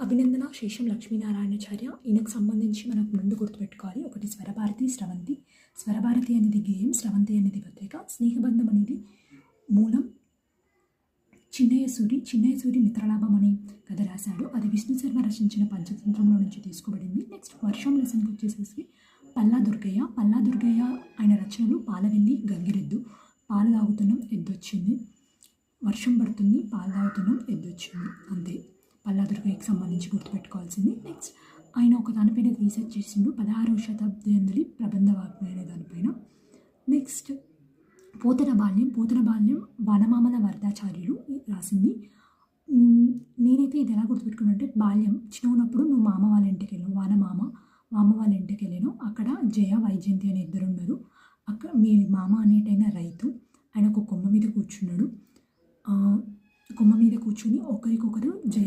అభినందన శేషం లక్ష్మీనారాయణాచార్య. ఈయనకు సంబంధించి మనకు ముందు గుర్తుపెట్టుకోవాలి. ఒకటి స్వరభారతి, స్రవంతి. స్వరభారతి అనేది గేయం, స్రవంతి అనేది పత్రిక. స్నేహబంధం అనేది మూలం. చిన్నయసూరి మిత్రలాభం అనే కథ రాశాడు. అది విష్ణు శర్మ రచించిన పంచతంత్రంలో నుంచి తీసుకోబడింది. నెక్స్ట్ వర్షం లెసన్కి వచ్చేసేసి పల్లా దుర్గయ్య ఆయన రచనలు పాలవెల్లి, గంగిరెద్దు. పాలు తాగుతున్నాం ఎద్దొచ్చింది, వర్షం పడుతుంది పాలు తాగుతున్నాం ఎద్దొచ్చింది, అంతే పల్లా దుర్గయ్యకి సంబంధించి గుర్తుపెట్టుకోవాల్సింది. నెక్స్ట్ ఆయన ఒక దానిపైన రీసెర్చ్ చేసిండు, 16వ శతాబ్ది ప్రబంధ వాగ్మయ అనే దానిపైన. నెక్స్ట్ పోతన బాల్యం వనమామల వరదాచార్యులు రాసింది. నేనైతే ఇది ఎలా గుర్తుపెట్టుకున్నాను అంటే, బాల్యం చిన్న ఉన్నప్పుడు నువ్వు మామ వాళ్ళ ఇంటికి వెళ్ళావు, మామ వాళ్ళ ఇంటికి వెళ్ళాను. అక్కడ జయ, వైజయంతి అనే ఇద్దరు ఉన్నారు. అక్కడ మీ మామ అనేటైన రైతు, ఆయన ఒక కొమ్మ మీద కూర్చున్నాడు. కొమ్మ మీద కూర్చుని ఒకరికొకరు జయ